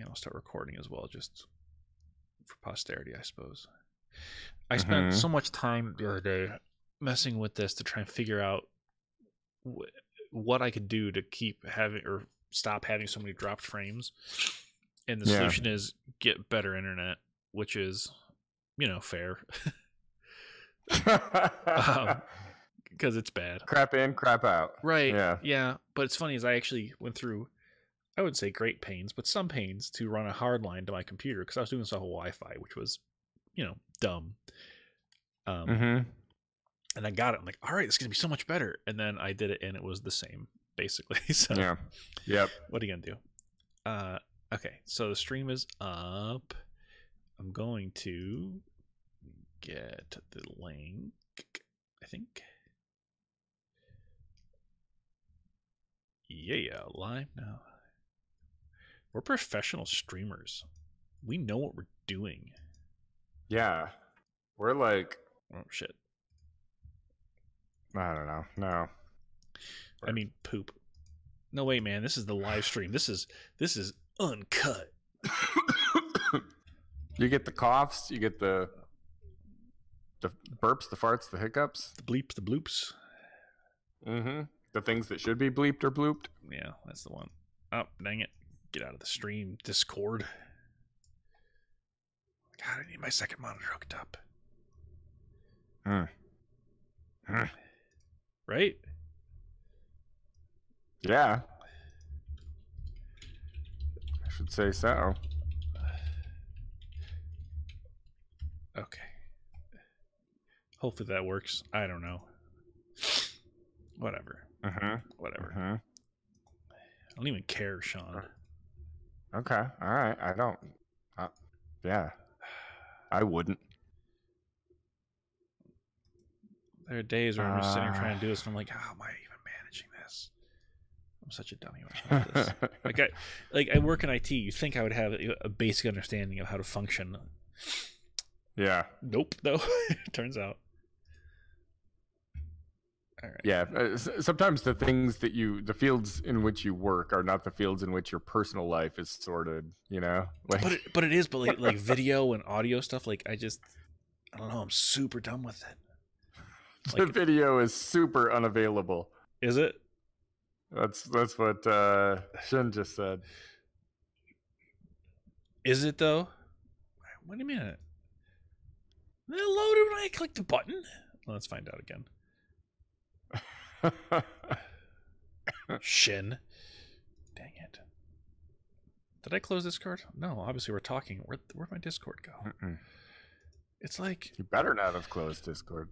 I'll start recording as well, just for posterity, I suppose. I spent so much time the other day messing with this to try and figure out what I could do to keep having or stop having so many dropped frames. And the solution is get better internet, which is, fair. Because it's bad. Crap in, crap out. Right. Yeah. But it's funny is I actually went through, I wouldn't say great pains, but some pains to run a hard line to my computer because I was doing this off of Wi-Fi, which was, dumb. And I got it. I'm like, all right, it's going to be so much better. And then I did it and it was the same, basically. So, what are you going to do? Okay. So the stream is up. I'm going to get the link, I think. Yeah, live now. We're professional streamers. We know what we're doing. Yeah. We're like... Oh, shit. I don't know. No. I mean, poop. No, wait, man. This is the live stream. This is uncut. You get the coughs. You get the burps, the farts, the hiccups. The bleeps, the bloops. The things that should be bleeped or blooped. Yeah, that's the one. Oh, dang it. Get out of the stream. Discord. God, I need my second monitor hooked up. Right? Yeah. I should say so. Okay. Hopefully that works. I don't know. Whatever. Whatever. I don't even care, Sean. Okay. All right. I don't. Yeah. I wouldn't. There are days where I'm just sitting here trying to do this, and I'm like, how am I even managing this? I'm such a dummy when I this. I work in IT. You think I would have a basic understanding of how to function? Yeah. Nope. Though turns out. All right. Yeah. Sometimes the things that the fields in which you work are not the fields in which your personal life is sorted. Like, but it is. But like video and audio stuff. Like I don't know. I'm super dumb with it. The video is super unavailable. Is it? That's what Shin just said. Is it though? Wait a minute. It loaded when I clicked the button. Well, let's find out again. Shin. Dang it. Did I close Discord? No, obviously we're talking. Where'd my Discord go? It's like... You better not have closed Discord.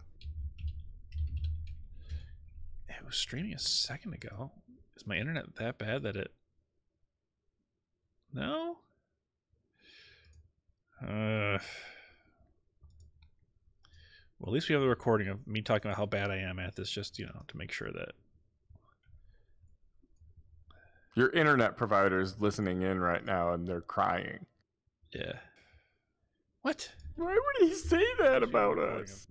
It was streaming a second ago. Is my internet that bad that it... No? Well, at least we have the recording of me talking about how bad I am at this, just, to make sure that... Your internet provider's listening in right now, and they're crying. Yeah. What? Why would he say that about us?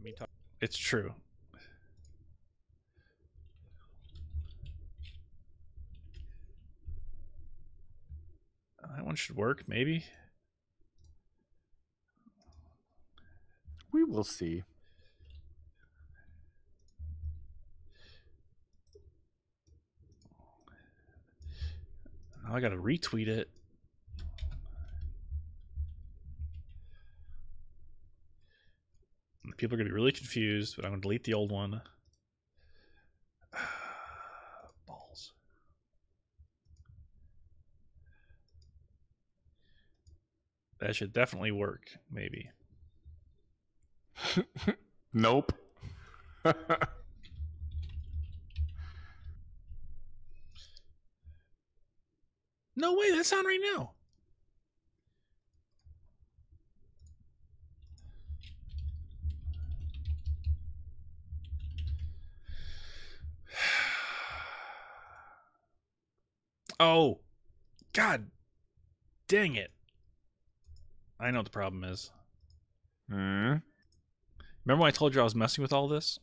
It's true. That one should work, maybe. We will see. Now I gotta retweet it. People are gonna be really confused, but I'm gonna delete the old one. Balls. That should definitely work, maybe. Nope. No way, that's on right now. Oh, God dang it. I know what the problem is. Remember when I told you I was messing with all this?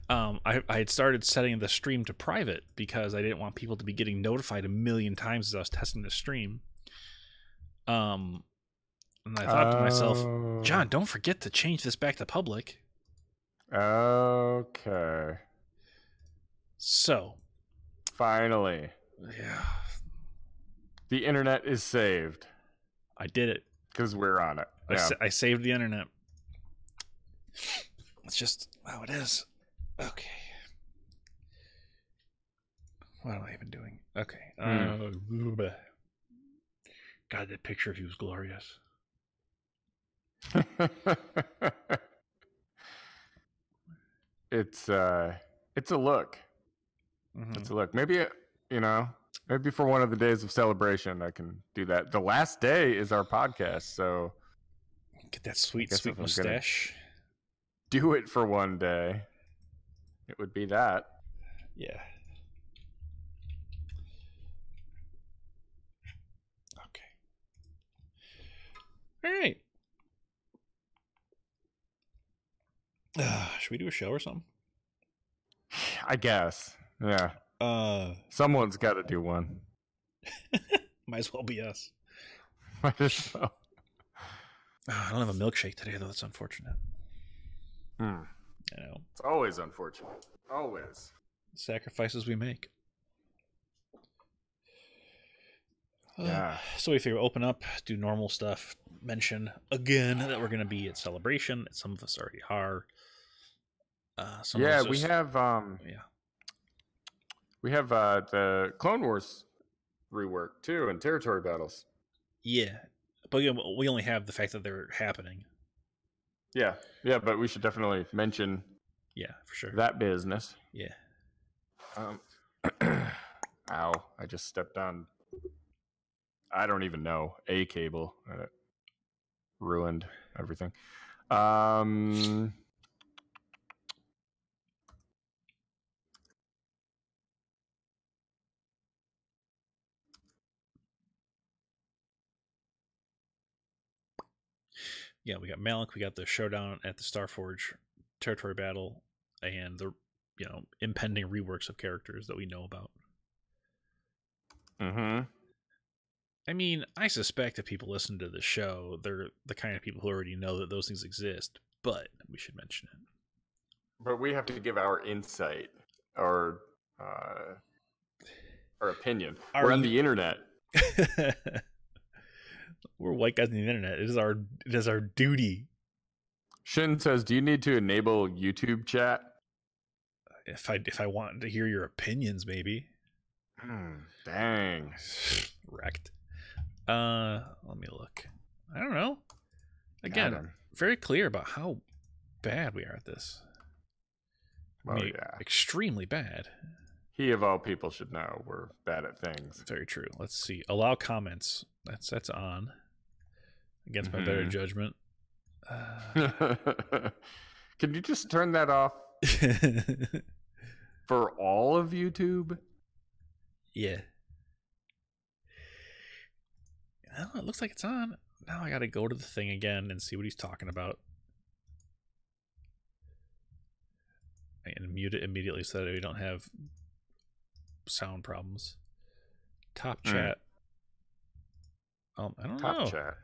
I had started setting the stream to private because I didn't want people to be getting notified a million times as I was testing the stream. And I thought to myself, John, don't forget to change this back to public. Okay. So, finally, yeah, the internet is saved. I did it because we're on it. Yeah. I saved the internet. It's just how it is. Okay. What am I even doing? Okay. God, that picture of you was glorious. It's a look. Mm-hmm. It's a look. Maybe maybe for one of the days of celebration, I can do that. The last day is our podcast, so get that sweet mustache. Do it for one day. It would be that. Yeah. Okay. All right. Should we do a show or something? I guess. Yeah. Someone's got to do one. Might as well be us. Might as well. I don't have a milkshake today, though. That's unfortunate. I know. It's always unfortunate. Always. Sacrifices we make. Yeah. So we figure open up, do normal stuff, mention again that we're going to be at Celebration. Some of us already are. We have the Clone Wars rework too, and territory battles. Yeah, but we only have the fact that they're happening. Yeah, but we should definitely mention. Yeah, for sure. That business. Yeah. Ow! I just stepped on. I don't even know a cable. Ruined everything. Yeah, we got Malak, we got the showdown at the Starforge territory battle, and the impending reworks of characters that we know about. Mm-hmm. I mean, I suspect if people listen to the show, they're the kind of people who already know that those things exist, but we should mention it. But we have to give our insight, our opinion. We're on the internet. We're white guys on the internet. It is our duty. Shin says, "Do you need to enable YouTube chat?" If I want to hear your opinions, maybe. Dang. Wrecked. Let me look. I don't know. Again, very clear about how bad we are at this. Extremely bad. He of all people should know we're bad at things. Very true. Let's see. Allow comments. That's on. Against my better judgment. Can you just turn that off for all of YouTube? Yeah. Well, it looks like it's on. Now I got to go to the thing again and see what he's talking about. And mute it immediately so that we don't have sound problems. Top chat. I don't know. Top chat.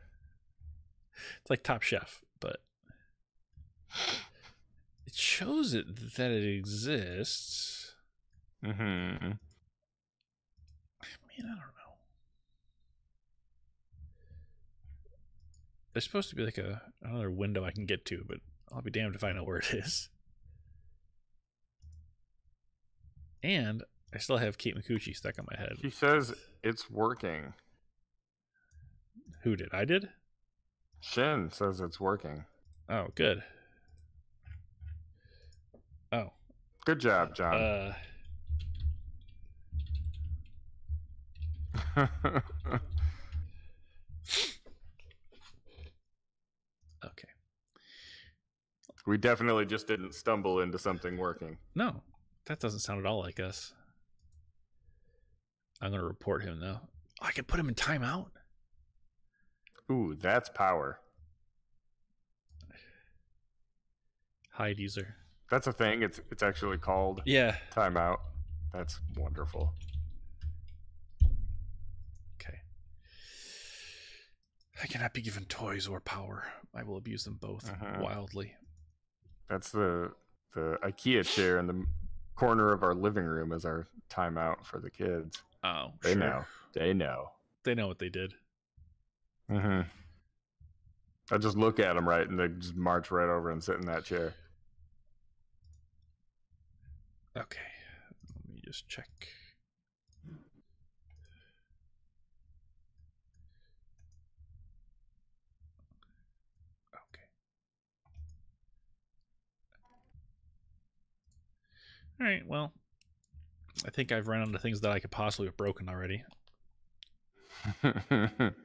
It's like Top Chef, but it shows it that it exists. I mean, I don't know. There's supposed to be like another window I can get to, but I'll be damned if I know where it is. And I still have Kate Micucci stuck on my head. She says it's working. Who did? I did? Shin says it's working. Oh, good. Oh. Good job, John. Okay. We definitely just didn't stumble into something working. No, that doesn't sound at all like us. I'm going to report him, though. Oh, I can put him in timeout? Ooh, that's power. Hide user. That's a thing. It's actually called Yeah. timeout. That's wonderful. Okay. I cannot be given toys or power. I will abuse them both wildly. That's the IKEA chair in the corner of our living room as our timeout for the kids. Oh, they sure. know. They know. They know what they did. I just look at them right, and they just march right over and sit in that chair. Okay. Let me just check. Okay. All right, well, I think I've run into things that I could possibly have broken already. For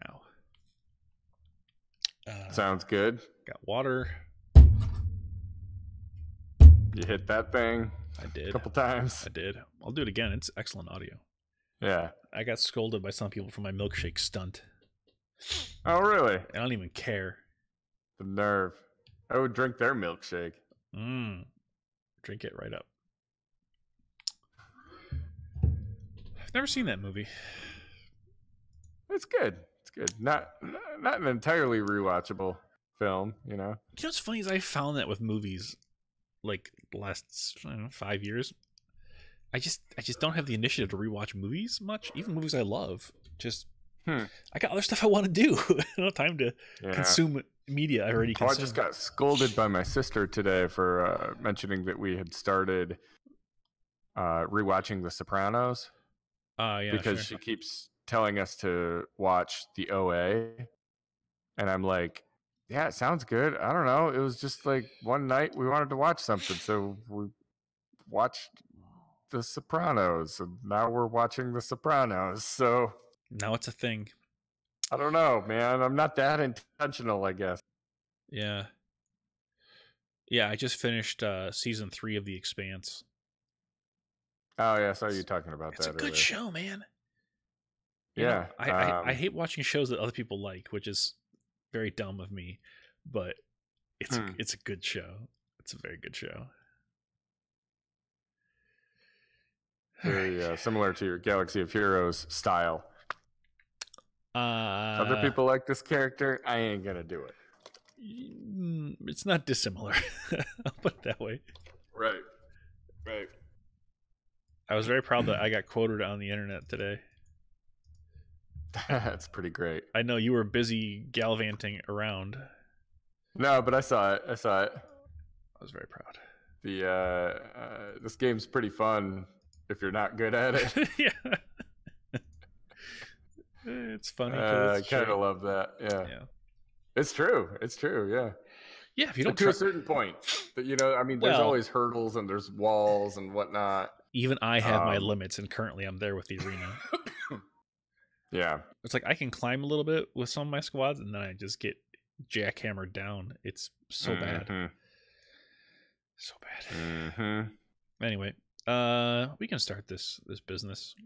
now. Sounds good. Got water. You hit that thing. I did. A couple times. I did. I'll do it again. It's excellent audio. Yeah. I got scolded by some people for my milkshake stunt. Oh, really? I don't even care. The nerve. I would drink their milkshake. Drink it right up. I've never seen that movie. It's good. It's good. Not an entirely rewatchable film, you know. You know what's funny is I found that with movies, like the last 5 years, I just don't have the initiative to rewatch movies much. Even movies I love, just I got other stuff I want to do. I don't have time to consume media I already consumed. I just got scolded by my sister today for mentioning that we had started rewatching The Sopranos. Yeah, because she keeps telling us to watch the OA, and I'm like, yeah, it sounds good. I don't know. It was just like one night we wanted to watch something, so we watched The Sopranos, and now we're watching The Sopranos. So now it's a thing. I don't know, man. I'm not that intentional, I guess. Yeah. I just finished season 3 of The Expanse. Oh yeah, I saw you talking about that. It's a good show, man. Yeah, I hate watching shows that other people like, which is very dumb of me, but it's a good show. It's a very good show. Very similar to your Galaxy of Heroes style. Other people like this character. I ain't gonna do it. It's not dissimilar. I'll put it that way. Right. I was very proud that I got quoted on the internet today. That's pretty great. I know you were busy gallivanting around. No, but I saw it. I was very proud. This game's pretty fun if you're not good at it. Yeah. It's funny. I kind of love that. Yeah. It's true. Yeah. Yeah, if you don't to a certain point, that there's always hurdles and there's walls and whatnot. Even I have my limits, and currently I'm there with the arena. Yeah. It's like I can climb a little bit with some of my squads, and then I just get jackhammered down. It's so bad. So bad. Anyway, we can start this business.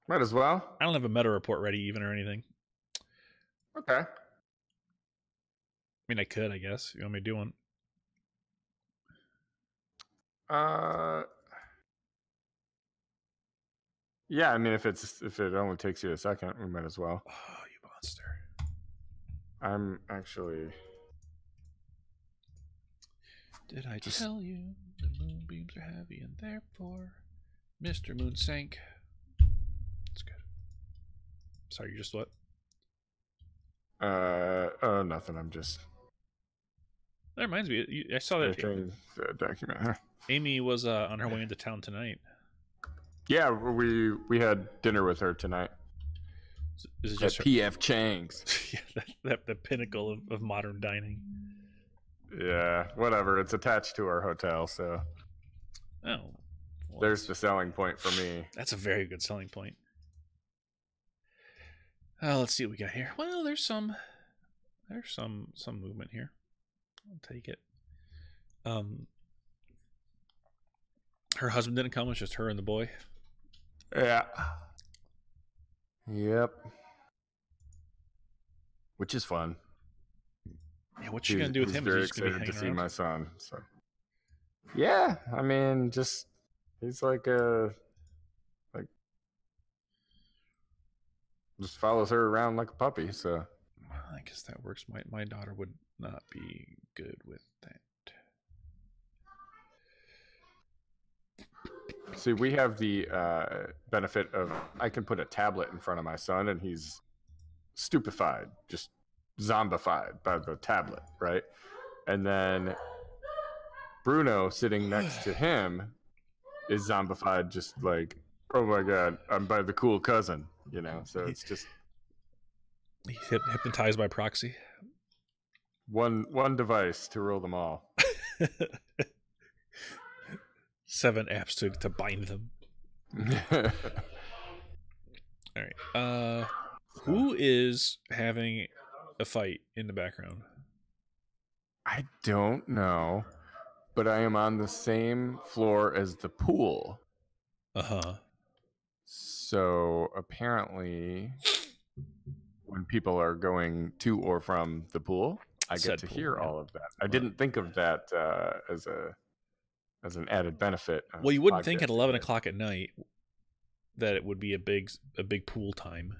Might as well. I don't have a meta report ready even or anything. Okay. I mean, I could, I guess. You want me to do one? Yeah, I mean, if it only takes you a second, we might as well. Oh, you monster! I'm actually. Did I tell you the moonbeams are heavy and therefore Mr. Moon sank? That's good. Sorry, you just what? Nothing. I'm just. That reminds me. I saw that document. Amy was on her way into town tonight. Yeah, we had dinner with her tonight. Is it just P.F. Chang's? Yeah, the pinnacle of modern dining. Yeah, whatever. It's attached to our hotel, so. Oh. Well, there's the selling point for me. That's a very good selling point. Let's see what we got here. Well, there's some movement here. I'll take it. Her husband didn't come. It's just her and the boy. Yeah. Yep. Which is fun. Yeah, what's she gonna do with him? Very excited to see my son. So Yeah, I mean, just he's like just follows her around like a puppy. So I guess that works. My daughter would not be good with that. see, we have the benefit of I can put a tablet in front of my son, and he's stupefied, just zombified by the tablet, right? And then Bruno sitting next to him is zombified, just like, oh my god, I'm by the cool cousin, you know. So it's just He's hypnotized by proxy. one device to rule them all. 7 apps to bind them. All right. Who is having a fight in the background? I don't know, but I am on the same floor as the pool. Uh-huh. So apparently, when people are going to or from the pool, I get to hear all of that. I didn't think of that as an added benefit. Well, you wouldn't think at 11 o'clock at night that it would be a big pool time.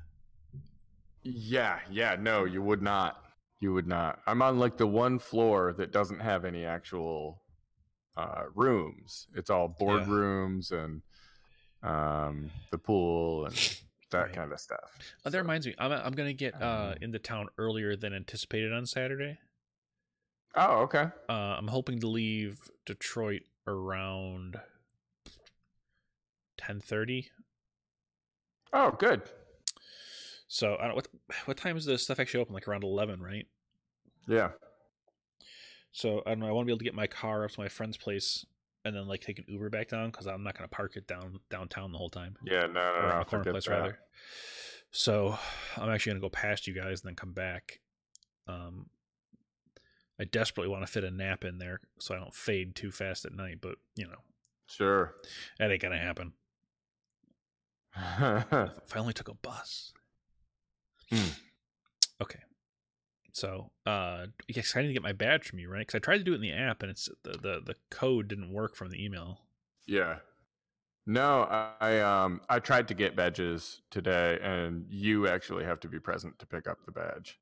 Yeah, no, you would not. You would not. I'm on like the one floor that doesn't have any actual rooms. It's all boardrooms and the pool and that kind of stuff. That reminds me, I'm gonna get into town earlier than anticipated on Saturday. Oh, okay. I'm hoping to leave Detroit around 10:30. Oh, good. So I don't what time is the stuff actually open? Like around 11, right? Yeah. So I don't know. I want to be able to get my car up to my friend's place and then like take an Uber back down because I'm not going to park it downtown the whole time. Yeah, no, the corner place rather. So I'm actually going to go past you guys and then come back. I desperately want to fit a nap in there so I don't fade too fast at night, but you know, sure, that ain't gonna happen. If I only took a bus. Okay. So, yes, I need to get my badge from you, right? Because I tried to do it in the app, and it's the code didn't work from the email. Yeah. No, I tried to get badges today, and you actually have to be present to pick up the badge.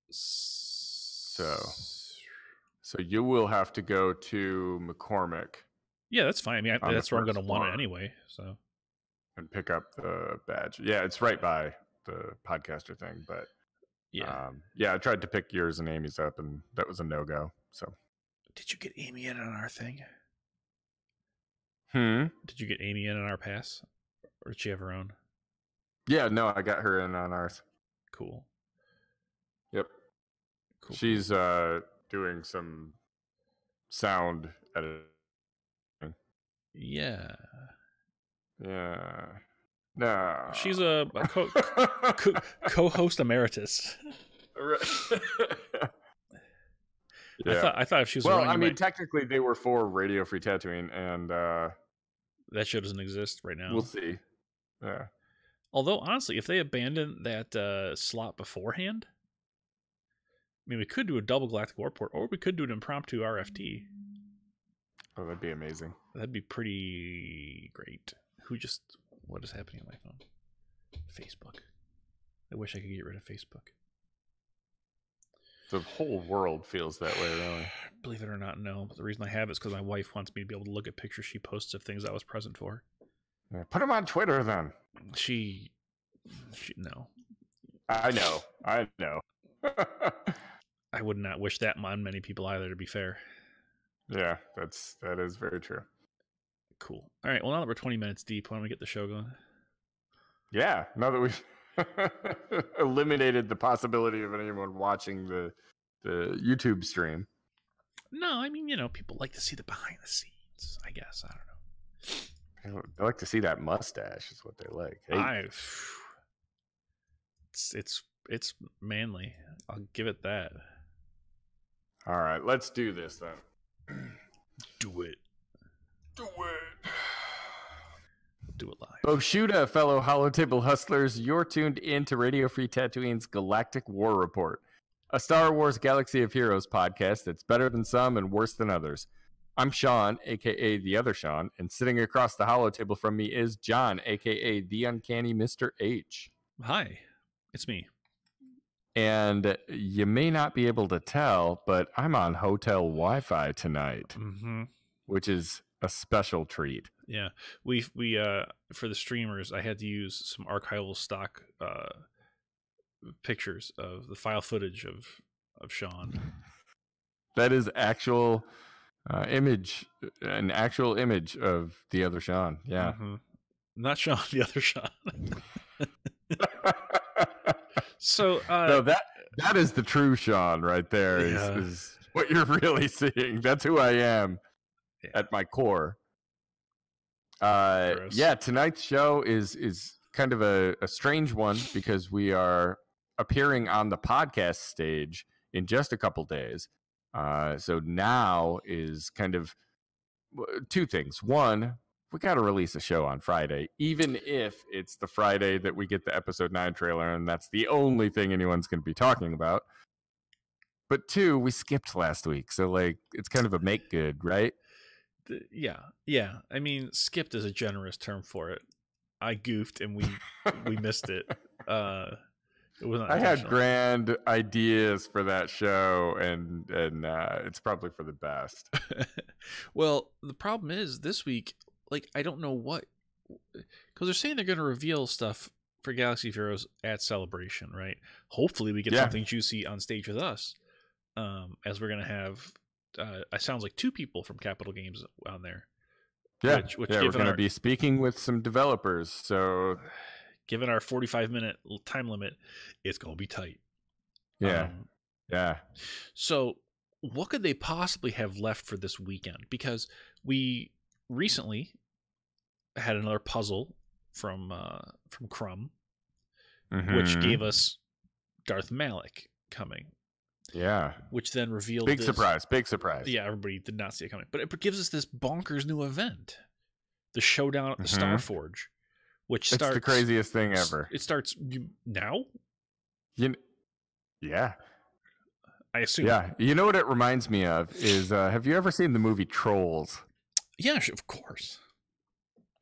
So you will have to go to McCormick. Yeah, that's fine. I mean, that's where I'm going to want it anyway. So, and pick up the badge. Yeah, it's right by the podcaster thing, but. Yeah, I tried to pick yours and Amy's up, and that was a no-go. So, did you get Amy in on our thing? Did you get Amy in on our pass, or did she have her own? Yeah, no, I got her in on ours. Cool. Yep. Cool. She's doing some sound editing. Yeah. Yeah. No. She's a co-host emeritus. Yeah. I thought if she was wrong, I mean, technically they were for Radio Free Tatooine, and that show doesn't exist right now. We'll see. Yeah. Although honestly, if they abandoned that slot beforehand, I mean, we could do a double Galactic Warport, or we could do an impromptu RFT. Oh, that'd be amazing. That'd be pretty great. What is happening on my phone? Facebook. I wish I could get rid of Facebook. The whole world feels that way, really. Believe it or not, no. But the reason I have it is because my wife wants me to be able to look at pictures she posts of things I was present for. Yeah, put them on Twitter, then. She no. I know. I would not wish that on many people either, to be fair. Yeah, that is very true. Cool. All right. Well, now that we're 20 minutes deep, why don't we get the show going? Yeah. Now that we've eliminated the possibility of anyone watching the YouTube stream. No, I mean, people like to see the behind the scenes, I guess. I don't know. They like to see that mustache is what they like. Hey. It's manly. I'll give it that. All right. Let's do this then. Do it. Do it. Do it live. Boshuda, fellow Holotable hustlers, you're tuned in to Radio Free Tatooine's Galactic War Report, a Star Wars Galaxy of Heroes podcast that's better than some and worse than others. I'm Sean, aka the other Sean, and sitting across the hollow table from me is John, aka the uncanny Mr. H. Hi, it's me. And you may not be able to tell, but I'm on hotel Wi-Fi tonight, which is a special treat. Yeah, we for the streamers, I had to use some archival stock pictures of the file footage of Sean. That is actual image, an actual image of the other Sean. Yeah, not Sean, the other Sean. So no, that is the true Sean right there. Is what you're really seeing. That's who I am at my core. Yeah, tonight's show is kind of a strange one because we are appearing on the podcast stage in just a couple days. So now is kind of two things. One, we got to release a show on Friday, even if it's the Friday that we get the episode 9 trailer, and that's the only thing anyone's going to be talking about. But two, we skipped last week, so like it's kind of a make good, right? Yeah. I mean, skipped is a generous term for it. I goofed and we missed it. It wasn't. I had grand ideas for that show, and it's probably for the best. Well, the problem is this week, like, I don't know what, because they're saying they're going to reveal stuff for Galaxy of Heroes at Celebration, right? Hopefully, we get something juicy on stage with us, as we're going to have. It sounds like 2 people from Capital Games on there. Yeah, which we're going to be speaking with some developers. So, given our 45-minute time limit, it's going to be tight. Yeah. Yeah. So what could they possibly have left for this weekend? Because we recently had another puzzle from Crumb, which gave us Darth Malak coming. Yeah. Which then revealed Big surprise. Yeah, everybody did not see it coming. But it gives us this bonkers new event. The showdown at the Starforge. Which starts... It's the craziest thing ever. It starts now? Yeah. I assume. Yeah. You know what it reminds me of is, have you ever seen the movie Trolls? Yeah, of course.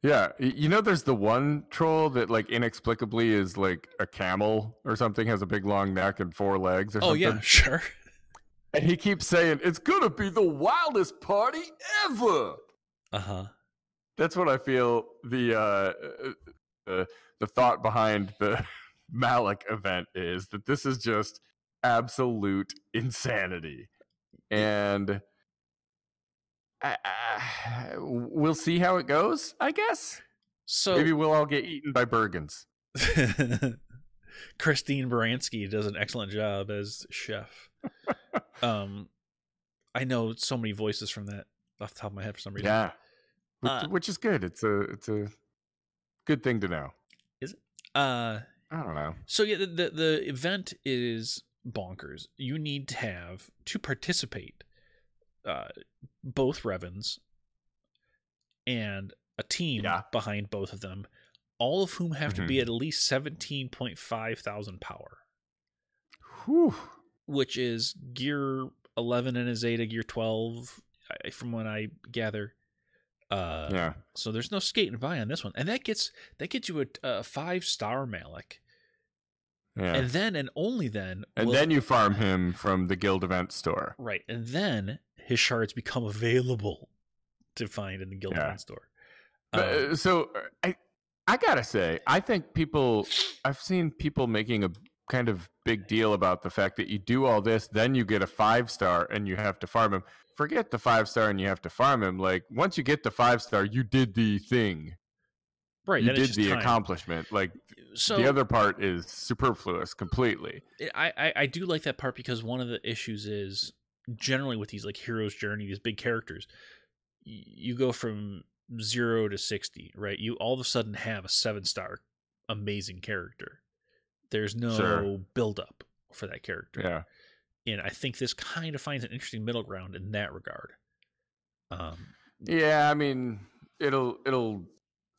Yeah. You know there's the one troll that like inexplicably is like a camel or something, has a big long neck and 4 legs or something? Oh, yeah, sure. And he keeps saying, it's going to be the wildest party ever. Uh-huh. That's what I feel the thought behind the Malak event is, that this is just absolute insanity. And we'll see how it goes, I guess. So maybe we'll all get eaten by Bergens. Christine Baranski does an excellent job as chef. I know so many voices from that off the top of my head for some reason. Yeah. Which is good. It's a good thing to know. Is it? I don't know. So yeah, the event is bonkers. You need to have to participate both Revens and a team behind both of them, all of whom have to be at least 17.5 thousand power. Whew. Which is gear 11 and a Zeta gear 12, from what I gather. So there's no skating by on this one, and that gets you a 5-star Malak. Yeah. And then and only then, then you farm him from the guild event store, right? And then his shards become available to find in the guild event store. So I gotta say, I think I've seen people making a kind of big deal about the fact that you do all this, then you get a 5-star and you have to farm him. Forget the 5-star and you have to farm him. Like, once you get the 5-star, you did the thing. Right. You did the accomplishment. Like, so the other part is superfluous completely. I do like that part, because one of the issues is generally with these like hero's journey, these big characters, you go from 0 to 60, right? You all of a sudden have a 7-star amazing character. There's no build up for that character. Yeah. And I think this kind of finds an interesting middle ground in that regard. Yeah, I mean, it'll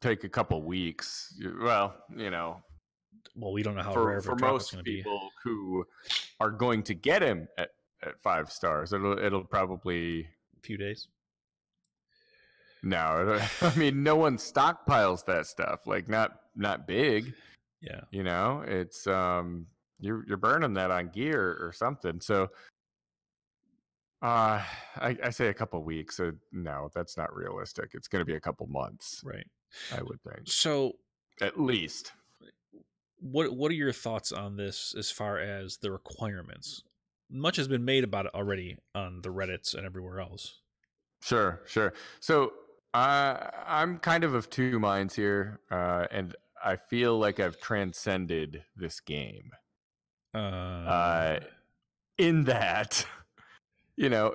take a couple weeks. Well, you know. Well, we don't know how for, rare of a for drop most it's going to be. People who are going to get him at 5 stars, it'll probably a few days. No, I mean, no one stockpiles that stuff. Like, not big. Yeah. You know, it's you're burning that on gear or something. So, I say a couple weeks. So no, that's not realistic. It's going to be a couple months, Right. I would think, So, at least. what are your thoughts on this as far as the requirements? Much has been made about it already on the Reddits and everywhere else. Sure. So I'm kind of two minds here, and I feel like I've transcended this game. In that, you know,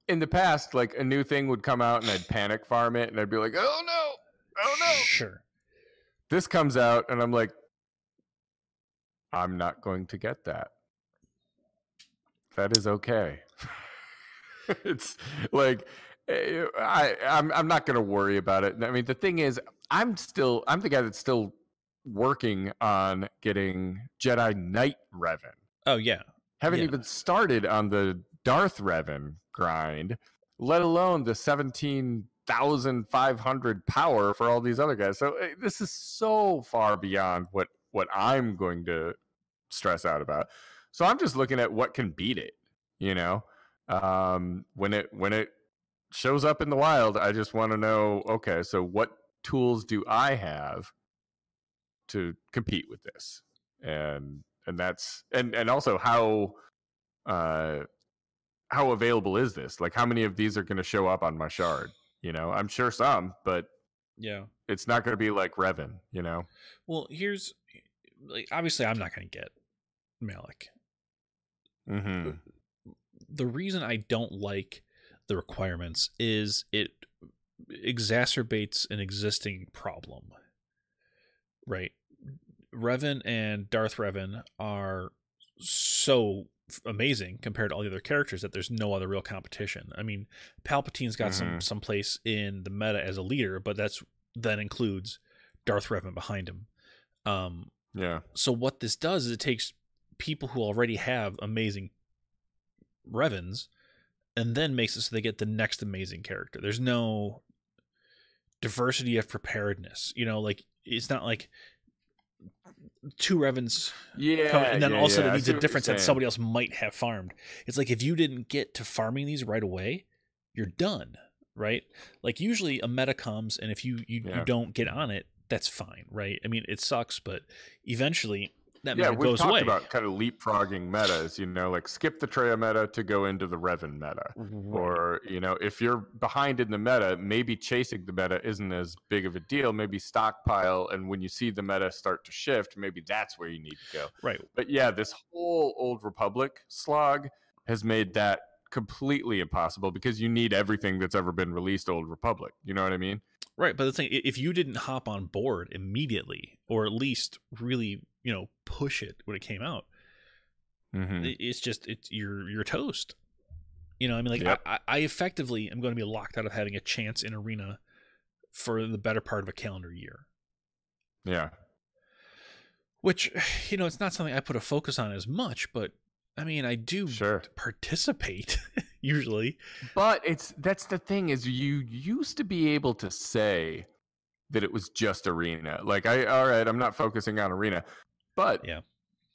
in the past, like a new thing would come out and I'd panic farm it, and I'd be like, oh no. Sure. This comes out, and I'm like, I'm not going to get that. That is okay. It's like, I'm not going to worry about it. I mean, the thing is, I'm the guy that's still working on getting Jedi Knight Revan. Oh yeah. Haven't even started on the Darth Revan grind, let alone the 17,500 power for all these other guys. So this is so far beyond what I'm going to stress out about. So I'm just looking at what can beat it, you know? When it shows up in the wild, I just want to know, okay, so what tools do I have to compete with this? And that's and also how available is this? Like, how many of these are going to show up on my shard? You know, I'm sure some, but yeah, it's not going to be like Revan, you know? Well, here's, like, obviously I'm not going to get Malak. Mm-hmm. The reason I don't like the requirements is it exacerbates an existing problem, right? Revan and Darth Revan are so amazing compared to all the other characters that there's no other real competition. I mean, Palpatine's got some place in the meta as a leader, but that includes Darth Revan behind him. Yeah. So what this does is it takes people who already have amazing Revans and then makes it so they get the next amazing character. There's no diversity of preparedness. You know, like, it's not like two Revans and then also it needs a difference that somebody else might have farmed. It's like, if you didn't get to farming these right away, you're done, right? Like, usually a meta comes, and if you don't get on it, that's fine, right? I mean, it sucks, but eventually that meta goes away. We've talked about kind of leapfrogging metas, you know, like skip the Traya meta to go into the Revan meta. Right. Or, you know, if you're behind in the meta, maybe chasing the meta isn't as big of a deal. Maybe stockpile, and when you see the meta start to shift, maybe that's where you need to go. Right. But yeah, this whole Old Republic slog has made that completely impossible, because you need everything that's ever been released Old Republic. You know what I mean? Right. But the thing, if you didn't hop on board immediately, or at least really, you know, push it when it came out, it's you're toast. You know, I mean, like, I effectively am going to be locked out of having a chance in Arena for the better part of a calendar year. Yeah. Which, you know, it's not something I put a focus on as much, but I mean, I do participate usually. But that's the thing, is you used to be able to say that it was just Arena. Like, all right, I'm not focusing on Arena. But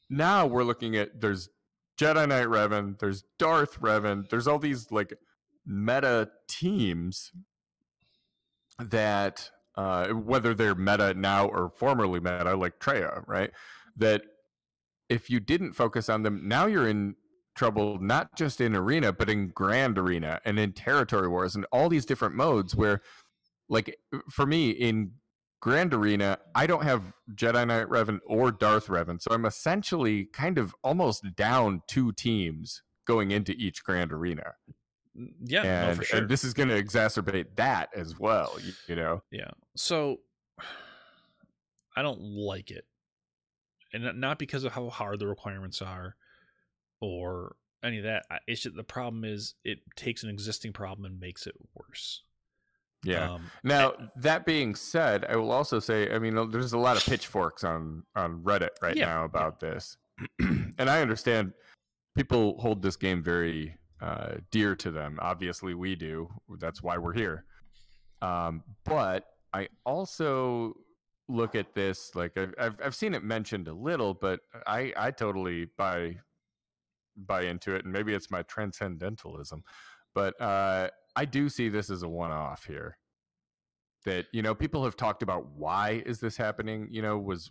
now we're looking at, there's Jedi Knight Revan, there's Darth Revan, there's all these like meta teams that, whether they're meta now or formerly meta, like Traya, right? That if you didn't focus on them, now you're in trouble, not just in Arena, but in Grand Arena and in Territory Wars and all these different modes where, like, for me, in Grand Arena, I don't have Jedi Knight Revan or Darth Revan, so I'm essentially kind of almost down two teams going into each Grand Arena. Yeah, for sure. And this is going to exacerbate that as well, you know? Yeah. So I don't like it. And not because of how hard the requirements are or any of that. It's just, the problem is it takes an existing problem and makes it worse. Yeah. Now, that being said, I will also say, I mean, there's a lot of pitchforks on Reddit right now about this. And I understand people hold this game very dear to them. Obviously, we do. That's why we're here. But I also look at this like I've seen it mentioned a little, but I totally buy into it, and maybe it's my transcendentalism, but I do see this as a one-off here. That people have talked about why is this happening? Was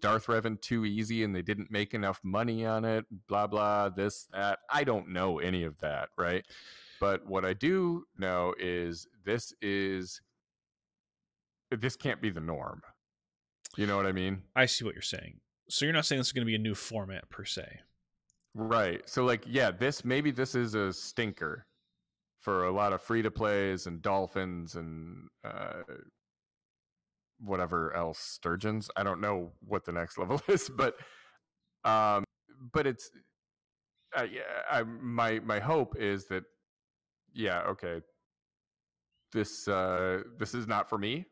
Darth Revan too easy and they didn't make enough money on it? Blah blah, this that. I don't know any of that, right? But what I do know is this can't be the norm. You know what I mean? I see what you're saying. So you're not saying this is going to be a new format per se. Right. So like, yeah, maybe this is a stinker for a lot of free to plays and dolphins and whatever else, sturgeons. I don't know what the next level is, but it's my hope is that okay, this is not for me.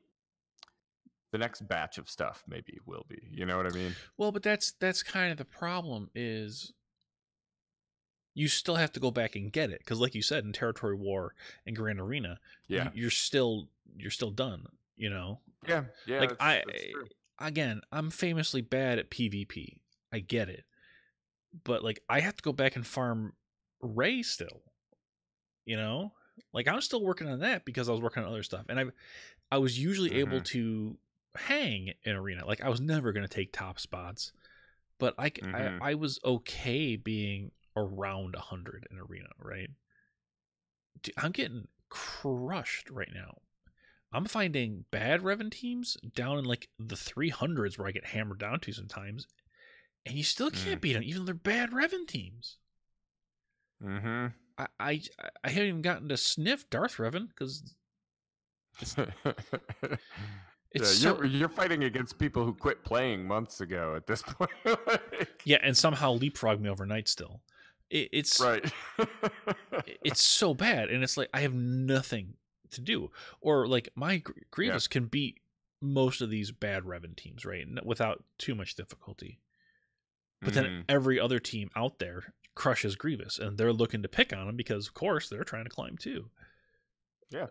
The next batch of stuff maybe will be. You know what I mean? Well, but that's kind of the problem is you still have to go back and get it because, like you said, in Territory War and Grand Arena, you're still done. Yeah. Like that's true. Again, I'm famously bad at PvP. I get it, but like I have to go back and farm Ray still. Like I'm still working on that because I was working on other stuff, and I was usually able to hang in Arena. Like I was never going to take top spots, but I was okay being around 100 in Arena, right? Dude, I'm getting crushed right now. I'm finding bad Revan teams down in like the 300s where I get hammered down to sometimes, and you still can't beat them, even though they're bad Revan teams. I haven't even gotten to sniff Darth Revan because you're fighting against people who quit playing months ago at this point. Yeah, and somehow leapfrog me overnight still. It's right. It's so bad, and it's like I have nothing to do, or like my Grievous can beat most of these bad Revan teams, right, without too much difficulty. But then every other team out there crushes Grievous, and they're looking to pick on him because, of course, they're trying to climb too. Yeah,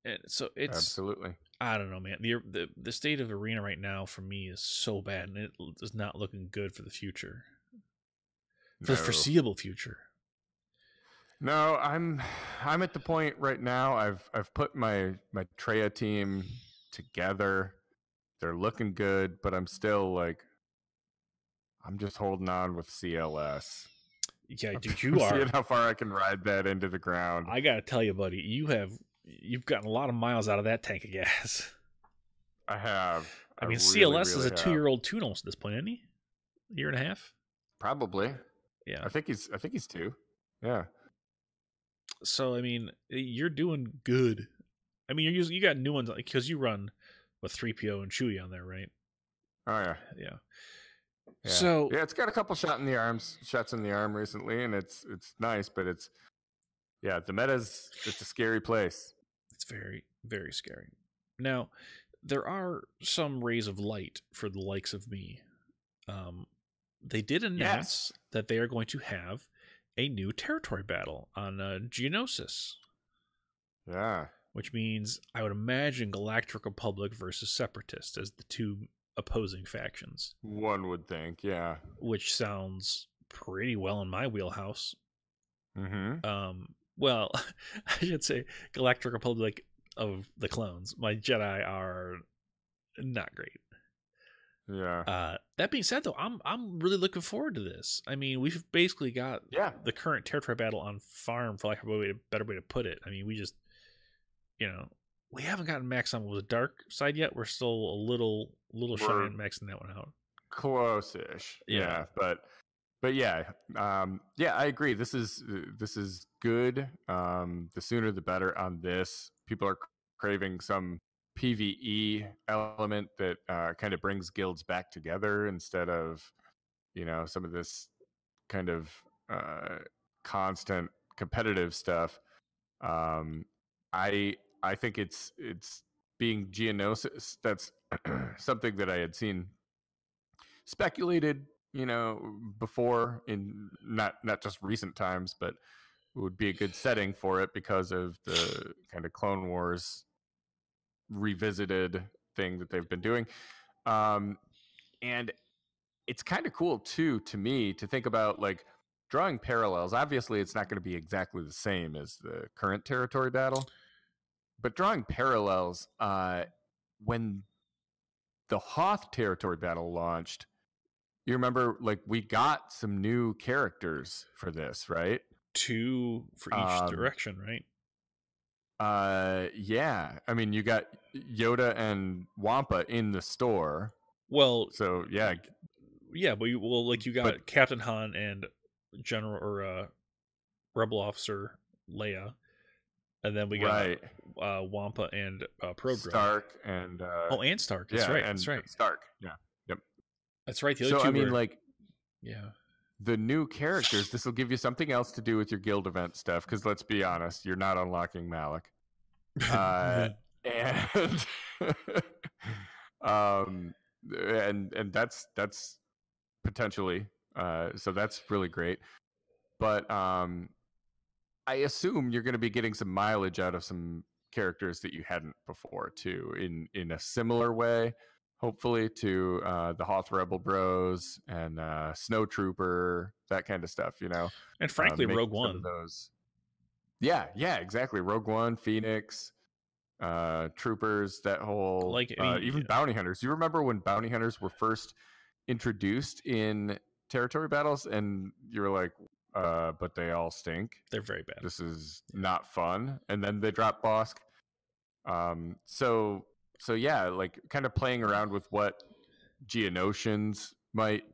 and so it's absolutely. I don't know, man. The state of Arena right now for me is so bad, and it is not looking good for the future. For the foreseeable future. No, I'm at the point right now. I've put my Treya team together. They're looking good, but I'm still like I'm just holding on with CLS. Yeah, dude, you are. Seeing how far I can ride that into the ground. I gotta tell you, buddy, you've gotten a lot of miles out of that tank of gas. I have. I mean, CLS is a 2-year-old tune almost at this point, isn't he? A year and a half? Probably. Yeah. I think he's 2. Yeah. So I mean, you're doing good. I mean, you got new ones because you run with 3PO and Chewie on there, right? Oh yeah. Yeah. So it's got a couple shots in the arm recently, and it's nice, but it's the meta's it's a scary place. It's very, very scary. Now, there are some rays of light for the likes of me. They did announce that they are going to have a new territory battle on Geonosis. Yeah. Which means I would imagine Galactic Republic versus Separatists as the two opposing factions. One would think, yeah. Which sounds pretty well in my wheelhouse. Well, I should say Galactic Republic of the clones. My Jedi are not great. Yeah. That being said, though, I'm really looking forward to this. I mean, we've basically got the current territory battle on farm, for lack of a better way to put it. I mean, we just, we haven't gotten max on the dark side yet. We're still a little shy on maxing that one out. Close-ish. Yeah. But yeah, I agree. This is good. The sooner the better on this. People are craving some PvE element that kind of brings guilds back together instead of some of this kind of constant competitive stuff. I think it's being Geonosis. That's something that I had seen speculated before in not just recent times, but would be a good setting for it because of the kind of Clone Wars revisited thing that they've been doing. And it's kind of cool too, to me, to think about like drawing parallels. Obviously, it's not going to be exactly the same as the current territory battle, but drawing parallels, when the Hoth territory battle launched, you remember, like, we got some new characters for this, right? 2 for each direction, right? Yeah. I mean, you got Yoda and Wampa in the store. Well, so yeah, but you got Captain Han and General or Rebel Officer Leia, and then we got Wampa and Program. Stark and and Stark. That's right. That's right. Stark. Yeah. Yep. That's right. The other two I mean, like, yeah, the new characters. This will give you something else to do with your guild event stuff. Because let's be honest, you're not unlocking Malak. And and that's potentially so that's really great. But I assume you're going to be getting some mileage out of some characters that you hadn't before too, in a similar way, hopefully, to the Hoth Rebel Bros and Snow Trooper, that kind of stuff, and frankly, Rogue One. Of those. Yeah, exactly. Rogue One, Phoenix, Troopers, that whole even Bounty Hunters. You remember when Bounty Hunters were first introduced in territory battles, and you were like, but they all stink. They're very bad. This is not fun. And then they drop Bosk. So yeah, like kind of playing around with what Geonosians might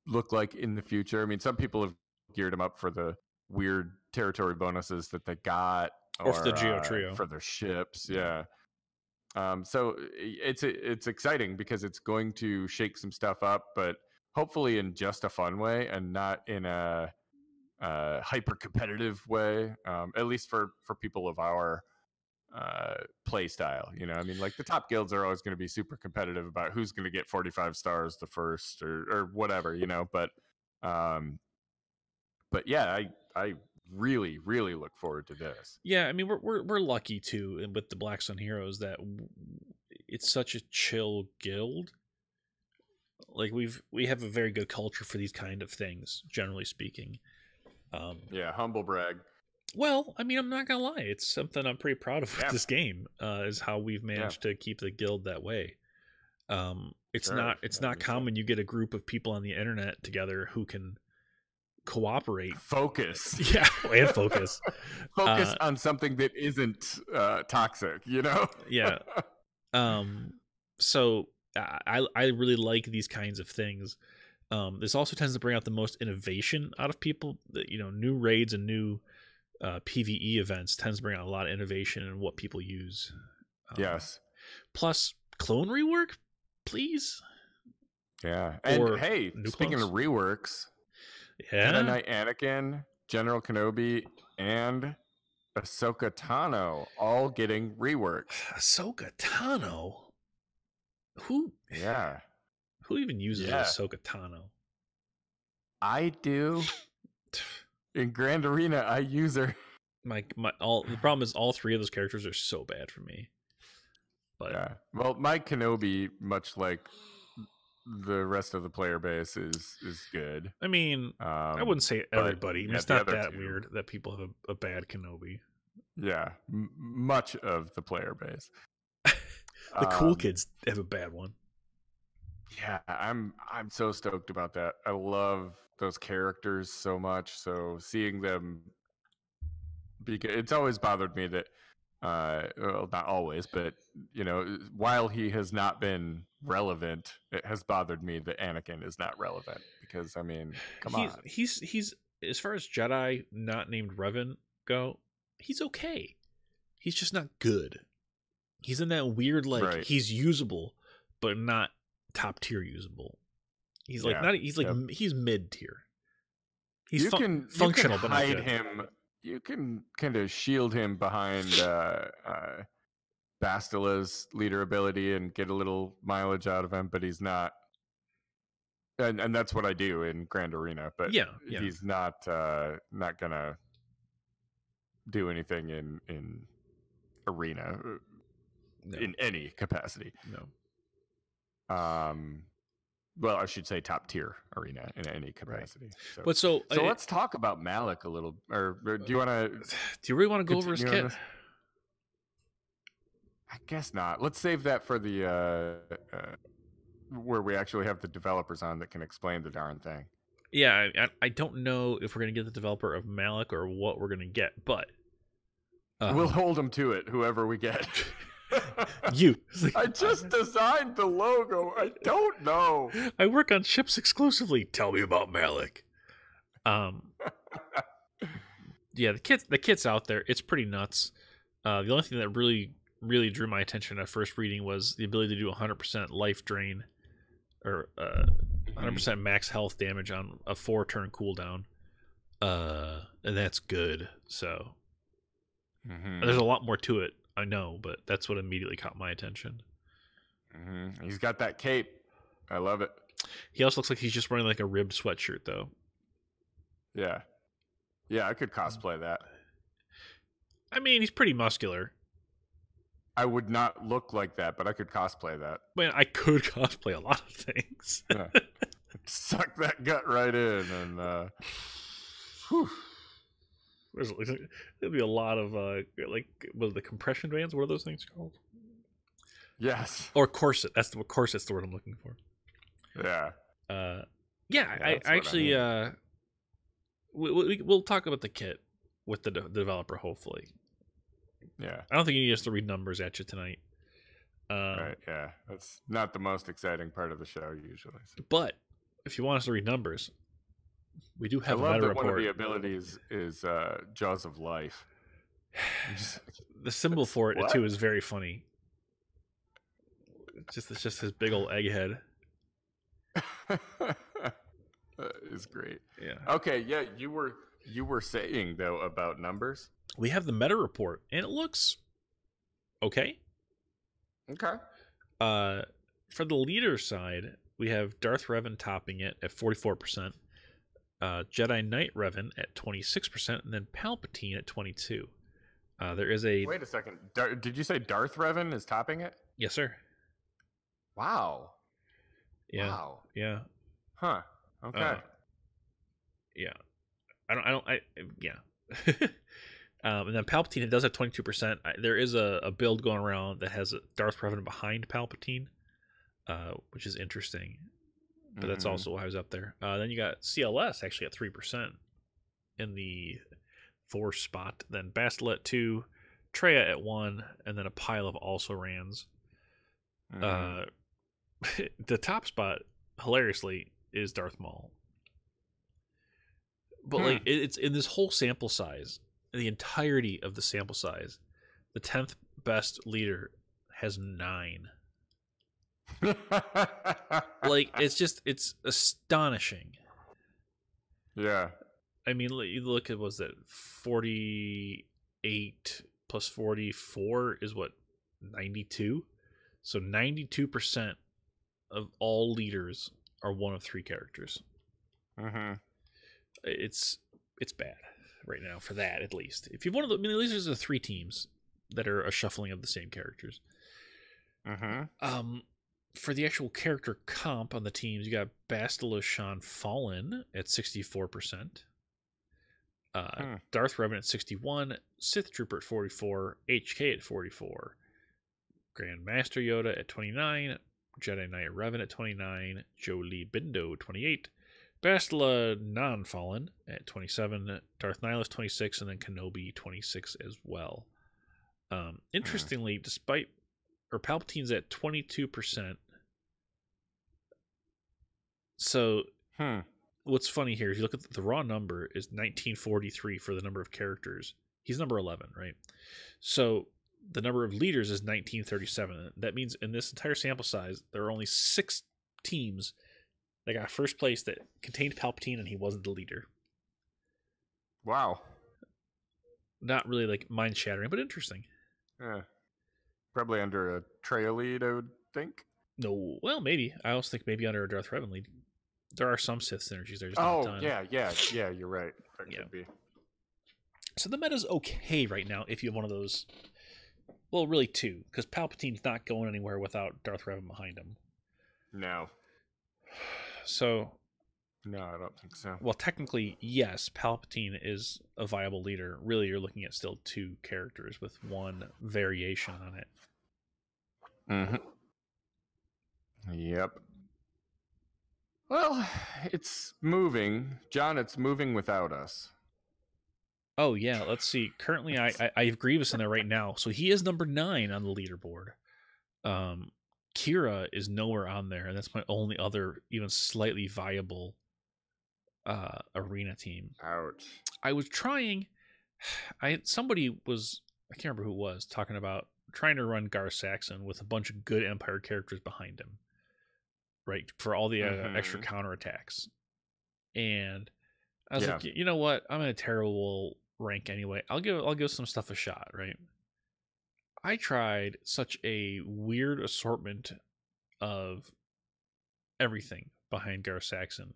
look like in the future. I mean, some people have geared them up for the weird territory bonuses that they got, or for the Geo Trio for their ships. Yeah. So it's exciting because it's going to shake some stuff up, but hopefully in just a fun way and not in a hyper competitive way, at least for people of our play style. I mean, like, the top guilds are always going to be super competitive about who's going to get 45 stars the first or whatever, but yeah, I really, really look forward to this. Yeah, I mean, we're lucky too with the Black Sun Heroes that it's such a chill guild. Like, we have a very good culture for these kind of things, generally speaking. Yeah, humble brag. Well, I mean, I'm not gonna lie, it's something I'm pretty proud of with this game, is how we've managed to keep the guild that way. It's not common. You get a group of people on the internet together who can cooperate, focus and focus on something that isn't toxic, yeah. So I really like these kinds of things. This also tends to bring out the most innovation out of people. New raids and new PvE events tends to bring out a lot of innovation in what people use. Yes. Plus clone rework, please. Yeah. And hey, speaking of reworks, Jedi Knight Anakin, General Kenobi, and Ahsoka Tano all getting reworks. Ahsoka Tano? Who? Yeah. Who even uses Ahsoka Tano? I do. In Grand Arena, I use her. The problem is all three of those characters are so bad for me. But yeah. Well, my Kenobi, much like the rest of the player base, is good. I mean, I wouldn't say everybody. I mean, it's not that weird that people have a bad Kenobi. Yeah, much of the player base. The cool kids have a bad one. Yeah, I'm so stoked about that. I love those characters so much. So seeing them, it's always bothered me that, well, not always, but while he has not been relevant, it has bothered me that Anakin is not relevant. Because I mean, come on, he's as far as Jedi not named Revan go, he's okay. He's just not good. He's in that weird he's usable, but not top tier usable. He's he's mid tier. He's functional, but not hide good. him. You can kind of shield him behind Bastila's leader ability and get a little mileage out of him, but he's not. And that's what I do in Grand Arena. But he's not gonna do anything in arena in any capacity. No. Well, I should say top tier arena in any capacity. Right. But so let's talk about Malak a little. Or do you want to? Do you really want to go over his kit? I guess not. Let's save that for the where we actually have the developers on that can explain the darn thing. Yeah, I don't know if we're going to get the developer of Malak or what we're going to get, but we'll hold them to it, whoever we get. You. I just designed the logo. I don't know. I work on chips exclusively. Tell me about Malak. Yeah, the kit's out there. It's pretty nuts. The only thing that really drew my attention at first reading was the ability to do 100% life drain or 100% max health damage on a 4-turn cooldown. And that's good. So there's a lot more to it, I know, but that's what immediately caught my attention. He's got that cape. I love it. He also looks like he's just wearing like a ribbed sweatshirt, though. Yeah, I could cosplay that. I mean, he's pretty muscular. I would not look like that, but I could cosplay that. Man, I could cosplay a lot of things. Yeah. Suck that gut right in, and whew. There'll be a lot of like, what are the compression bands? What are those things called? Yes. Or corset. Corset's the word I'm looking for. Yeah. I actually we'll talk about the kit with the developer, hopefully. Yeah. I don't think you need us to read numbers at you tonight. Right, yeah. That's not the most exciting part of the show usually. So. But if you want us to read numbers, we do have a meta report. One of the abilities is Jaws of Life. The symbol for it too is very funny. It's just his big old egghead. That is great. Yeah. Okay, yeah, you were saying though about numbers. We have the meta report, and it looks okay. Okay. For the leader side, we have Darth Revan topping it at 44%, Jedi Knight Revan at 26%, and then Palpatine at 22%. There is a... Wait a second. Did you say Darth Revan is topping it? Yes, sir. Wow. Yeah. Wow. Yeah. Huh. Okay. Yeah. Yeah. And then Palpatine, it does have 22%. There is a build going around that has Darth Revan behind Palpatine, which is interesting. But that's also why I was up there. Then you got CLS actually at 3% in the 4 spot. Then Bastila at 2, Traya at 1, and then a pile of also-rans. The top spot, hilariously, is Darth Maul. But like it's in this whole sample size, the entirety of the sample size, the 10th best leader has 9. Like it's astonishing. Yeah. I mean, you look at, was that 48 plus 44 is what, 92? So 92% of all leaders are one of 3 characters. It's bad right now for that, at least. If you've one of the, I mean, at least there's the 3 teams that are a shuffling of the same characters. For the actual character comp on the teams, you got Bastila Shan Fallen at 64%, Darth Revan at 61%, Sith Trooper at 44%, HK at 44%, Grand Master Yoda at 29%, Jedi Knight Revan at 29%, Jolee Bindo 28%, Bastila Non-Fallen at 27%, Darth Nihilus 26%, and then Kenobi 26% as well. Interestingly, Palpatine's at 22%. So, what's funny here is you look at the raw number is 1943 for the number of characters. He's number 11, right? So, the number of leaders is 1937. That means in this entire sample size, there are only 6 teams that got first place that contained Palpatine and he wasn't the leader. Wow. Not really like mind-shattering, but interesting. Yeah. Probably under a Traya lead, I would think. No, well, maybe. I also think maybe under a Darth Revan lead. There are some Sith synergies there. Just not a ton. Yeah, you're right. That could be. So the meta's okay right now if you have one of those. Well, really two, because Palpatine's not going anywhere without Darth Revan behind him. No. So, No, I don't think so. well, technically, yes, Palpatine is a viable leader. Really, you're looking at still two characters with one variation on it. Yep. Well, it's moving. John, it's moving without us. Oh, yeah, let's see. Currently, I have Grievous in there right now. So he is number 9 on the leaderboard. Kira is nowhere on there, and that's my only other even slightly viable arena team. Ouch. I was trying. Somebody was, I can't remember who it was, talking about trying to run Gar Saxon with a bunch of good Empire characters behind him, right, for all the extra counterattacks. And I was like, you know what? I'm in a terrible rank anyway. I'll give some stuff a shot, right? I tried such a weird assortment of everything behind Gar Saxon.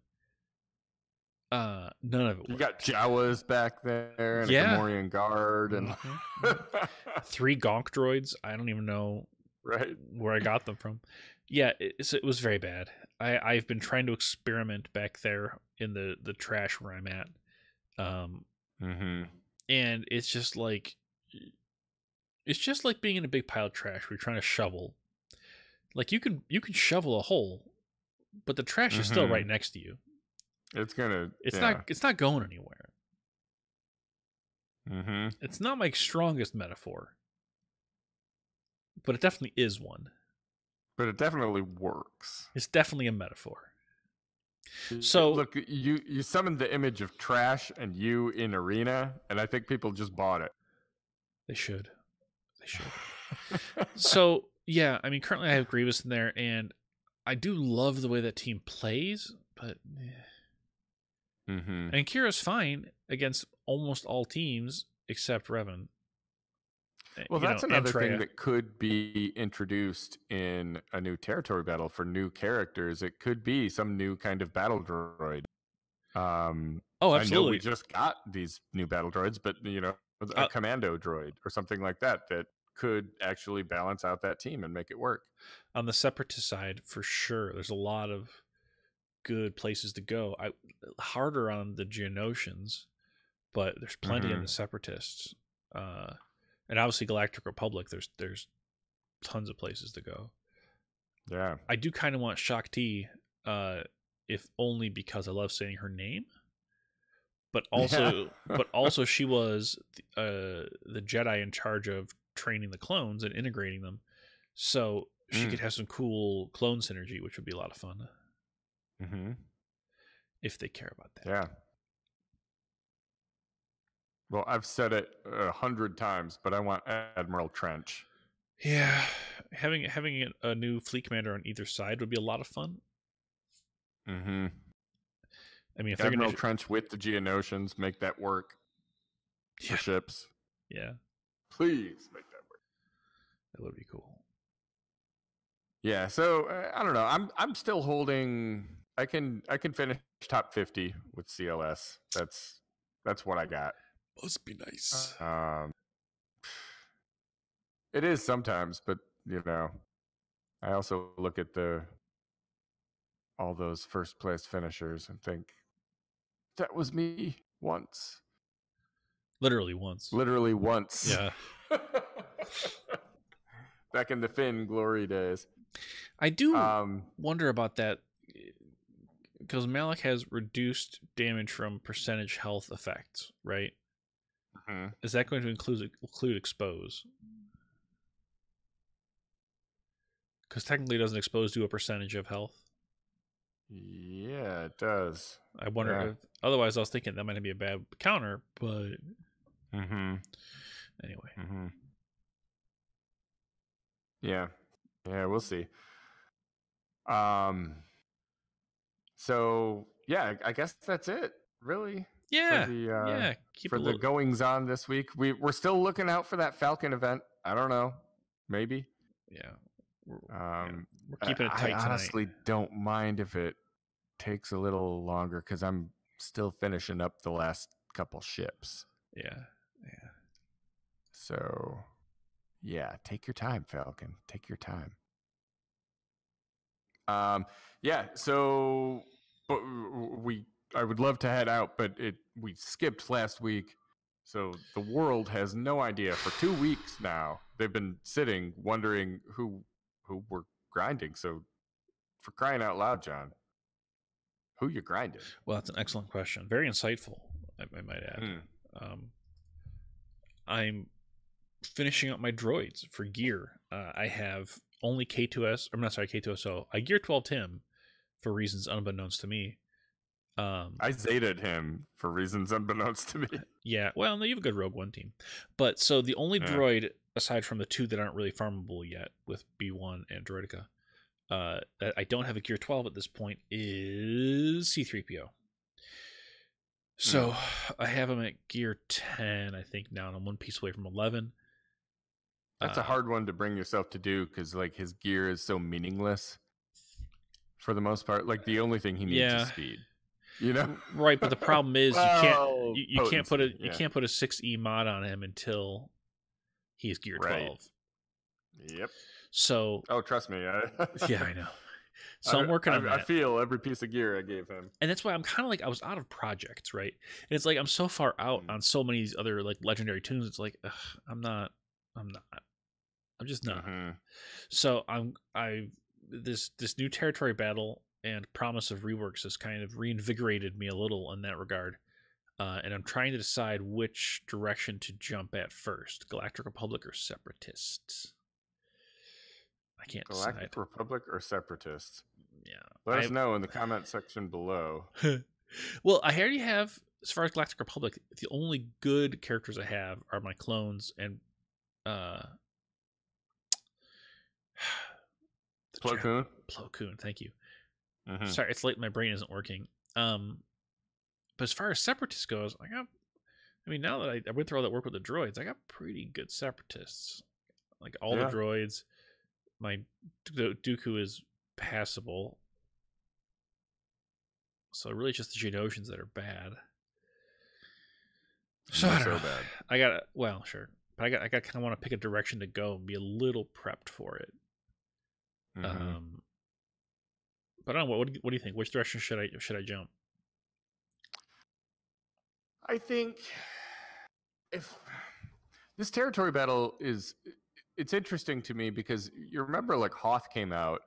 None of it worked. You got Jawas back there and a Gamorrean guard and 3 Gonk droids. I don't even know where I got them from. Yeah, it was very bad. I've been trying to experiment back there in the trash where I'm at. And it's just like being in a big pile of trash where you're trying to shovel. Like you can shovel a hole, but the trash is still right next to you. It's not going anywhere. It's not my strongest metaphor, but it definitely is one. But it definitely works. It's definitely a metaphor. So look, you summoned the image of trash and you in arena, and I think people just bought it. They should. So yeah, I mean, currently I have Grievous in there, and I do love the way that team plays, but and Kira's fine against almost all teams except Revan. Well, that's another thing that could be introduced in a new territory battle for new characters. It could be some new kind of battle droid. Oh, absolutely. I know we just got these new battle droids, but a commando droid or something like that could actually balance out that team and make it work. On the Separatist side, for sure, there's a lot of good places to go. Harder on the Geonosians, but there's plenty in the Separatists. And obviously Galactic Republic, there's tons of places to go. Yeah. I do kind of want Shakti, if only because I love saying her name. But also she was the Jedi in charge of training the clones and integrating them. So she could have some cool clone synergy, which would be a lot of fun. If they care about that. Yeah. Well, I've said it 100 times, but I want Admiral Trench. Yeah, having a new fleet commander on either side would be a lot of fun. I mean, if Admiral Trench with the Geonosians, make that work for ships. Yeah, please make that work. That would be cool. Yeah, so I don't know. I'm still holding. I can finish top 50 with CLS. That's what I got. Must be nice. It is sometimes, but I also look at all those first place finishers and think that was me once. Literally once. Yeah. Back in the Finn glory days. I do wonder about that because Malak has reduced damage from percentage health effects, right? Is that going to include expose? Because technically it doesn't expose to a percentage of health. Yeah, it does. I wonder if otherwise I was thinking that might be a bad counter, but anyway. Yeah, we'll see. So yeah, I guess that's it, really. Yeah, for the goings on this week. We're still looking out for that Falcon event. I don't know, maybe. Yeah, we're keeping it tight tonight. I honestly don't mind if it takes a little longer because I'm still finishing up the last couple ships. Yeah, So, yeah, take your time, Falcon. Take your time. Yeah. So, but I would love to head out, but we skipped last week, so the world has no idea. For 2 weeks now, they've been sitting wondering who we're grinding. So, for crying out loud, John, who you grinding? Well, that's an excellent question. Very insightful, I might add. I'm finishing up my droids for gear. I have only K2S. I'm not sorry, K2SO. I gear 12 Tim for reasons unbeknownst to me. I Zeta'd him for reasons unbeknownst to me. Yeah, well, no, you have a good Rogue One team. But so the only droid, aside from the two that aren't really farmable yet with B1 and Droideka, that I don't have a gear 12 at this point is C3PO. So I have him at gear 10, I think, now, and I'm one piece away from 11. That's a hard one to bring yourself to do because, like, his gear is so meaningless for the most part. Like, the only thing he needs is speed. You know, right? But the problem is you can't put a 6E mod on him until he is gear 12. Yep. So trust me, yeah, I know. So I'm working on that. I feel every piece of gear I gave him, and that's why I'm kind of like I was out of projects, right? And it's like I'm so far out on so many other like legendary tunes. It's like I'm just not. So this new territory battle and promise of reworks has kind of reinvigorated me a little in that regard. And I'm trying to decide which direction to jump at first, Galactic Republic or Separatists. I can't decide. Galactic Republic or Separatists? Yeah. Let us know in the comment section below. Well, I already have, as far as Galactic Republic, the only good characters I have are my clones and Plo Koon. Plo Koon, thank you. Sorry, it's late. My brain isn't working. But as far as Separatists goes, now that I went through all that work with the droids, I got pretty good Separatists. Like all the droids. My Dooku is passable. So really it's just the Geonosians that are bad. So bad. I got sure. But I got kind of want to pick a direction to go and be a little prepped for it. But I don't know, what do you think? Which direction should I jump? I think if this territory battle it's interesting to me because you remember like Hoth came out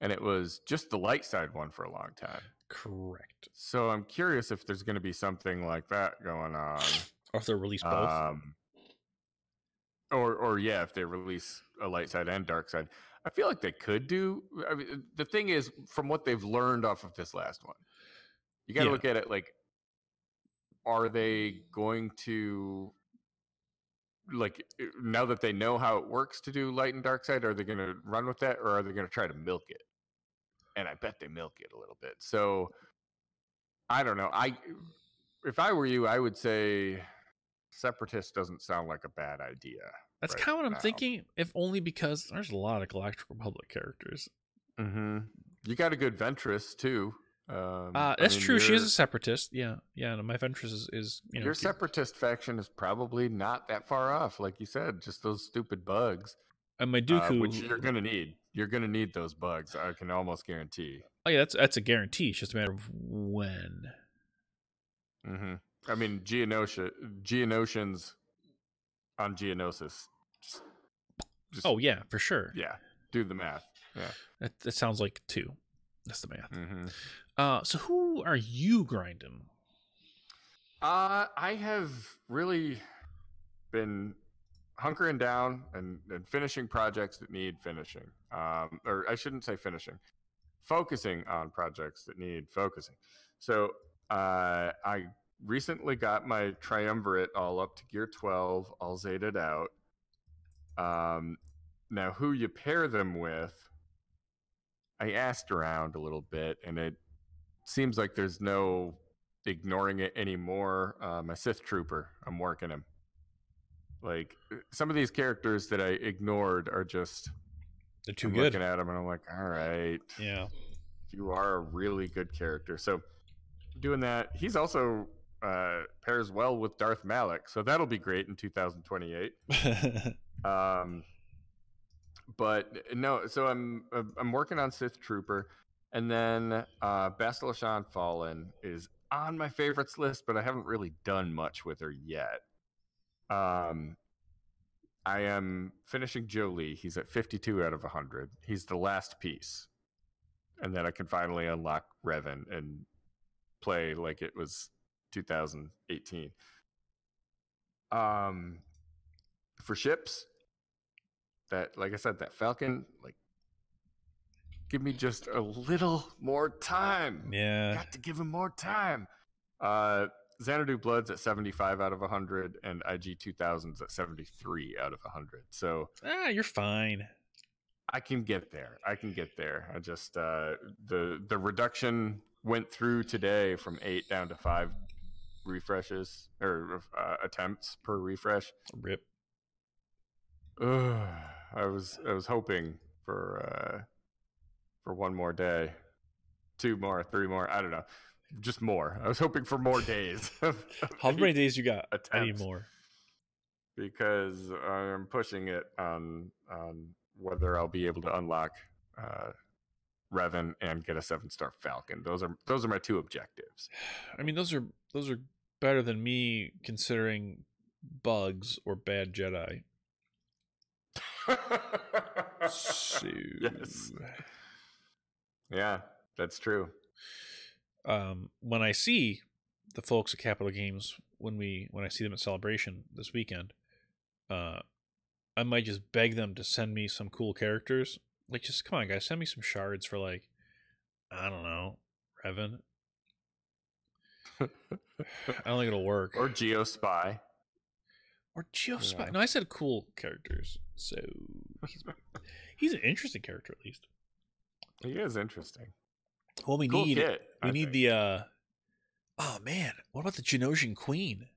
and it was just the light side one for a long time. Correct. So I'm curious if there's going to be something like that going on. Or if they'll release both. Or if they release a light side and dark side. I feel like they could do. I mean, the thing is, from what they've learned off of this last one, you got to look at it like, are they going to, like, now that they know how it works to do light and dark side, are they going to run with that, or are they going to try to milk it? And I bet they milk it a little bit. So I don't know. If I were you, I would say Separatist doesn't sound like a bad idea. That's kind of what I'm thinking, if only because there's a lot of Galactic Republic characters. You got a good Ventress too. That's true. She is a Separatist. Yeah. No, my Ventress is your Separatist faction is probably not that far off, like you said. Just those stupid bugs. And my Dooku, which you're gonna need. You're gonna need those bugs. I can almost guarantee. Oh yeah, that's a guarantee. It's just a matter of when. I mean, Geonosians on Geonosis. Just, oh yeah, for sure. Yeah, do the math. Yeah, that sounds like 2. That's the math. So who are you grinding? I have really been hunkering down and finishing projects that need finishing. Or I shouldn't say finishing. Focusing on projects that need focusing. So I recently got my triumvirate all up to gear 12, all Zeta'd out. Now, who you pair them with, I asked around a little bit, and it seems like there's no ignoring it anymore. My Sith Trooper, I'm working him. Like, some of these characters that I ignored are just... They're too I'm good. Looking at them, and I'm like, all right. Yeah. You are a really good character. So, doing that. He's also pairs well with Darth Malak, so that'll be great in 2028. But no, so I'm working on Sith Trooper, and then Bastila Fallen is on my favorites list, but I haven't really done much with her yet. I am finishing Jolie. He's at 52 out of 100. He's the last piece, and then I can finally unlock Revan and play like it was 2018. For ships, that, like I said, that Falcon, like, give me just a little more time. Yeah, got to give him more time. Xanadu Blood's at 75 out of 100, and IG 2000's at 73 out of 100. So you're fine. I can get there. I just the reduction went through today from 8 down to 5 refreshes or attempts per refresh. Rip. I was hoping for one more day, 2 more, 3 more. I don't know. Just more. I was hoping for more days. How many days you got? Attempts, I need more. Because I'm pushing it on whether I'll be able to unlock Revan and get a 7-star Falcon. Those are my 2 objectives. I mean, those are better than me considering bugs or bad Jedi. So... Yes. Yeah, that's true. When I see the folks at Capital Games, when I see them at Celebration this weekend, I might just beg them to send me some cool characters. Like, just come on, guys, send me some shards for, like, I don't know, Revan. I don't think it'll work. Or Geospy. Yeah. No, I said cool characters. So he's an interesting character, at least. He is interesting. Well, we cool need kit, we need the oh man, what about the Geonosian Queen?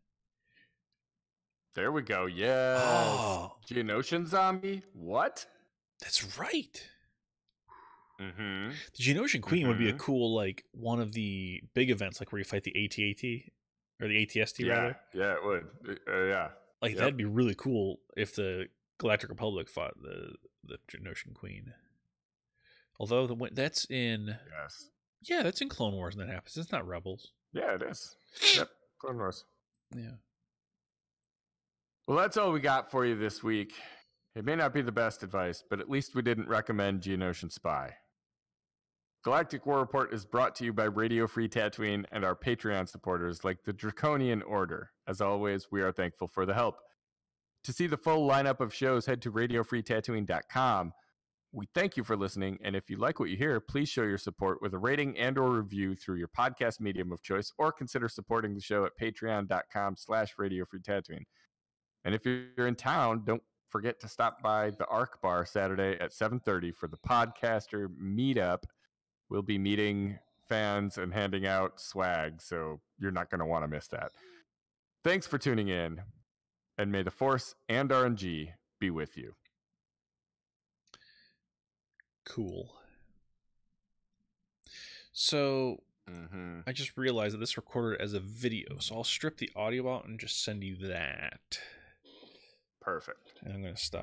There we go. Yes. Oh. Geonosian zombie? What? That's right. Mm-hmm. The Geonosian Queen would be a cool, like, one of the big events, like where you fight the AT-AT or the ATST rather. Yeah, it would. Yeah. Like, that'd be really cool if the Galactic Republic fought the Geonosian Queen. Although that's in that's in Clone Wars, and that happens. It's not Rebels. Yeah, it is. Yep, Clone Wars. Yeah. Well, that's all we got for you this week. It may not be the best advice, but at least we didn't recommend Geonosian Spy. Galactic War Report is brought to you by Radio Free Tatooine and our Patreon supporters like the Draconian Order. As always, we are thankful for the help. To see the full lineup of shows, head to radiofreetatooine.com. We thank you for listening, and if you like what you hear, please show your support with a rating and or review through your podcast medium of choice, or consider supporting the show at patreon.com/radiofreetatooine. And if you're in town, don't forget to stop by the Arc Bar Saturday at 7:30 for the podcaster meetup. We'll be meeting fans and handing out swag, so you're not going to want to miss that. Thanks for tuning in, and may the Force and RNG be with you. Cool. So I just realized that this recorded as a video, so I'll strip the audio out and just send you that. Perfect. And I'm going to stop